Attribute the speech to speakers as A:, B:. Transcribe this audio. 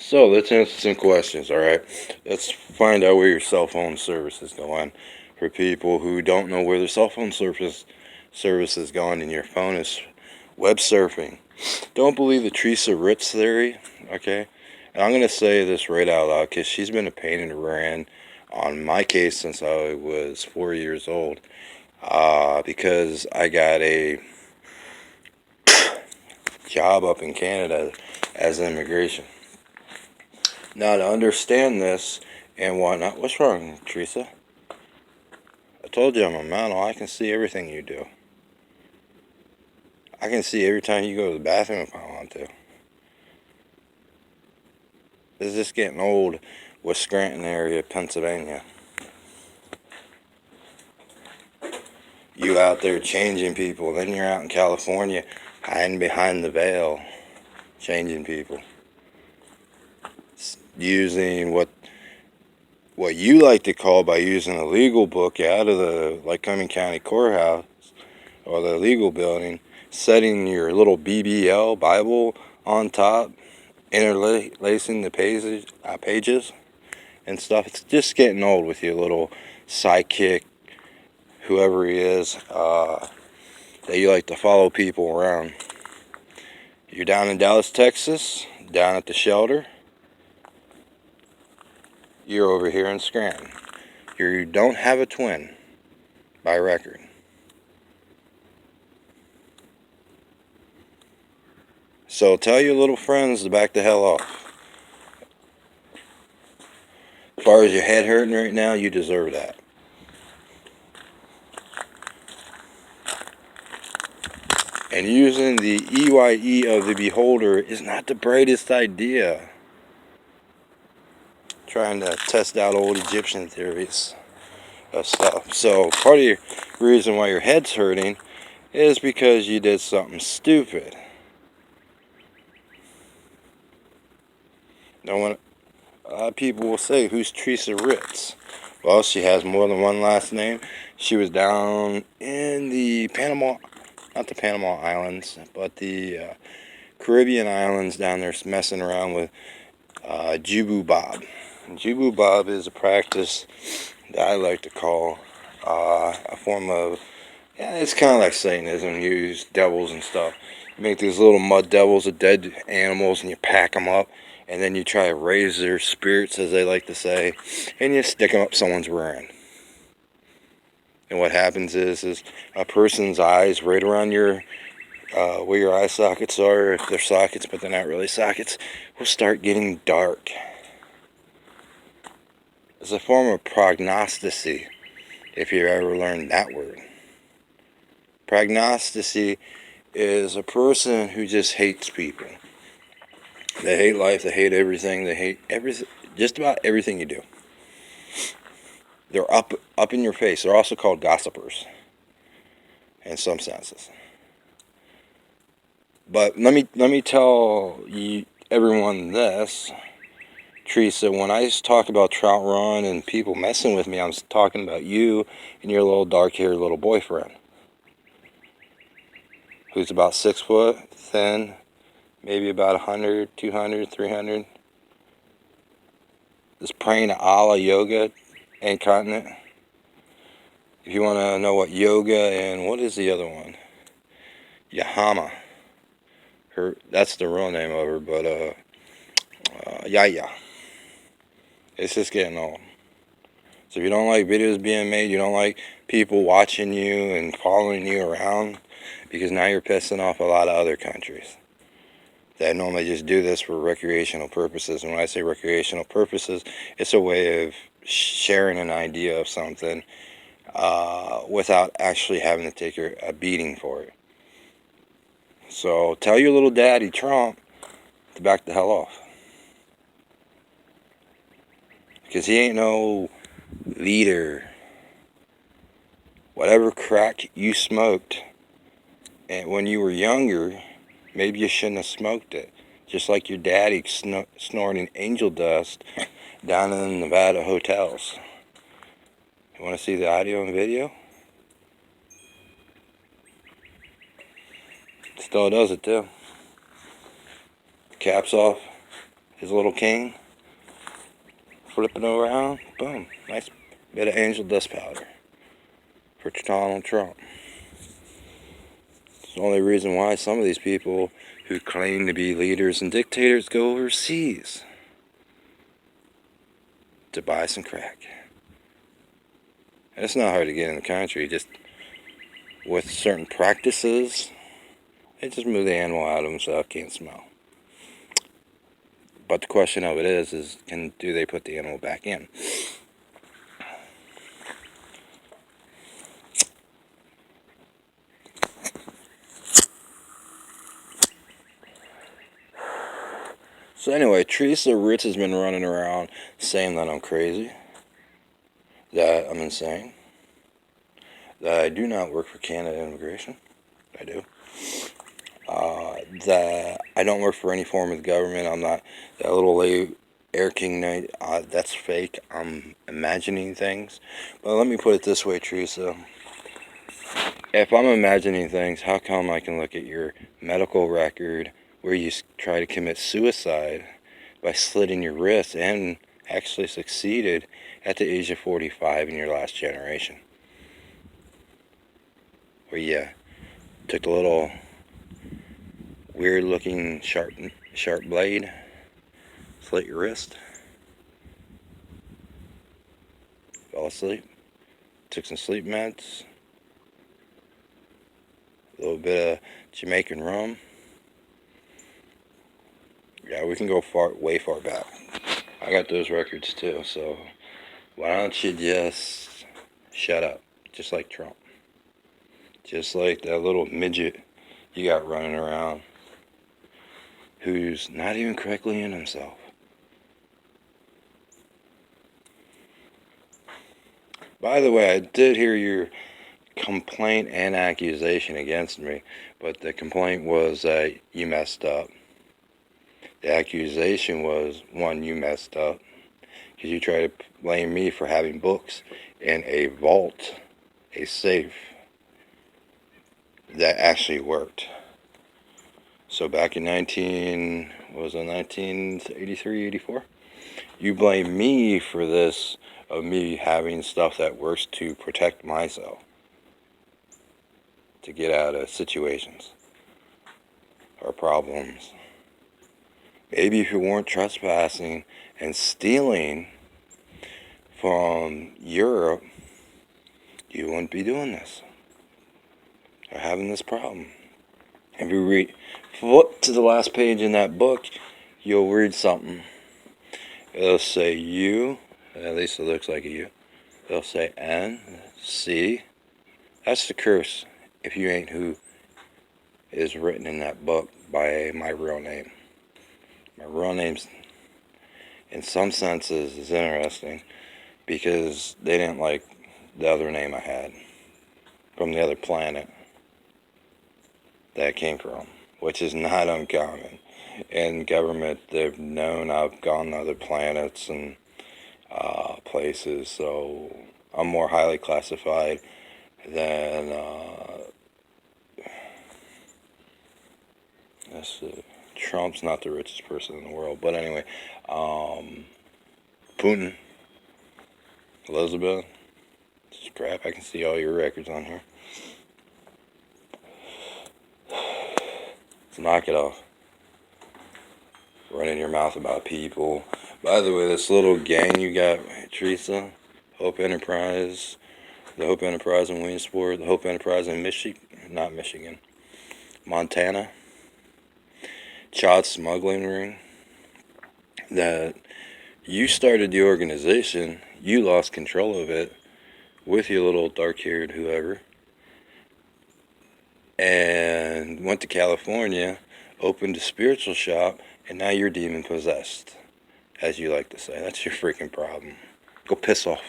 A: So let's answer some questions, all right? Let's find out where your cell phone service is going. For people who don't know where their cell phone service is going and your phone is web surfing, don't believe the Teresa Ritz theory, okay? And I'm going to say this right out loud because she's been a pain in the rear end on my case since I was 4 years old. Because I got a job up in Canada as immigration. Now, to understand this and whatnot, what's wrong, Teresa? I told you I'm a model. I can see everything you do. I can see every time you go to the bathroom if I want to. This is just getting old with Scranton area, Pennsylvania. You out there changing people, then you're out in California hiding behind the veil, changing people. Using what you like to call, by using a legal book out of the Lycoming County Courthouse or the legal building, setting your little BBL Bible on top, interlacing the pages and stuff. It's just getting old with your little sidekick, whoever he is, that you like to follow people around. You're down in Dallas, Texas, down at the shelter. You're over here in Scranton. You don't have a twin by record. So tell your little friends to back the hell off. As far as your head hurting right now, you deserve that. And using the EYE of the beholder is not the brightest idea. Trying to test out old Egyptian theories of stuff. So part of the reason why your head's hurting is because you did something stupid. Now, when a lot of people will say, who's Teresa Ritz? Well, she has more than one last name. She was down in the not the Panama Islands, but the Caribbean islands down there messing around with Jubu Bob. Jubu Bob is a practice that I like to call a form of, yeah, it's kind of like Satanism. You use devils and stuff. You make these little mud devils of dead animals and you pack them up, and then you try to raise their spirits, as they like to say, and you stick them up someone's rear end. And what happens is a person's eyes right around your where your eye sockets are, if they're sockets but they're not really sockets, will start getting dark. It's a form of prognosticity, if you ever learned that word. Prognosticity is a person who just hates people. They hate life, they hate everything, they hate just about everything you do. They're up in your face. They're also called gossipers in some senses. But let me tell everyone this, Teresa. When I talk about Trout Run and people messing with me, I'm talking about you and your little dark-haired little boyfriend, who's about 6 foot, thin, maybe about 100, 200, 300. Is praying to Allah, yoga, incontinent. If you want to know what yoga and what is the other one, Yahama. That's the real name of her, but Yaya. It's just getting old. So if you don't like videos being made, you don't like people watching you and following you around, because now you're pissing off a lot of other countries that normally just do this for recreational purposes. And when I say recreational purposes, it's a way of sharing an idea of something without actually having to take a beating for it. So tell your little daddy Trump to back the hell off, because he ain't no leader. Whatever crack you smoked and when you were younger, maybe you shouldn't have smoked it. Just like your daddy snorting angel dust down in the Nevada hotels. You want to see the audio and video? Still does it too. Caps off. his little cane, flipping around, boom, nice bit of angel dust powder for Donald Trump. It's the only reason why some of these people who claim to be leaders and dictators go overseas to buy some crack. And it's not hard to get in the country, just with certain practices, they just move the animal out of them so it can't smell. But the question of it is do they put the animal back in? So anyway, Teresa Ritz has been running around saying that I'm crazy, that I'm insane, that I do not work for Canada Immigration. I do. That I don't work for any form of government. I'm not that little Air King Knight. That's fake. I'm imagining things. But let me put it this way, Teresa. If I'm imagining things, how come I can look at your medical record where you try to commit suicide by slitting your wrist and actually succeeded at the age of 45 in your last generation? Where you took a little weird looking sharp blade, slit your wrist, fell asleep, took some sleep meds, a little bit of Jamaican rum. Yeah, we can go way far back. I got those records too, so why don't you just shut up, just like Trump, just like that little midget you got running around who's not even correctly in himself. By the way, I did hear your complaint and accusation against me, but the complaint was that you messed up. The accusation was, one, you messed up because you tried to blame me for having books in a vault, a safe, that actually worked. So back in 1983, 84? You blame me for this, of me having stuff that works to protect myself, to get out of situations or problems. Maybe if you weren't trespassing and stealing from Europe, you wouldn't be doing this or having this problem. If you flip to the last page in that book, you'll read something. It'll say you, at least it looks like a you. It'll say N, C. That's the curse if you ain't who is written in that book by my real name. My real name's, in some senses, is interesting because they didn't like the other name I had from the other planet that I came from, which is not uncommon. In government, they've known I've gone to other planets and places, so I'm more highly classified than Trump's not the richest person in the world, but anyway, Putin, Elizabeth, it's crap. I can see all your records on here. So knock it off. Running your mouth about people. By the way, this little gang you got, Teresa, Hope Enterprise, the Hope Enterprise in Williamsport, the Hope Enterprise in Michigan, Montana, child smuggling ring, that you started the organization, you lost control of it with your little dark-haired whoever, and went to California, opened a spiritual shop, and now you're demon-possessed, as you like to say. That's your freaking problem. Go piss off.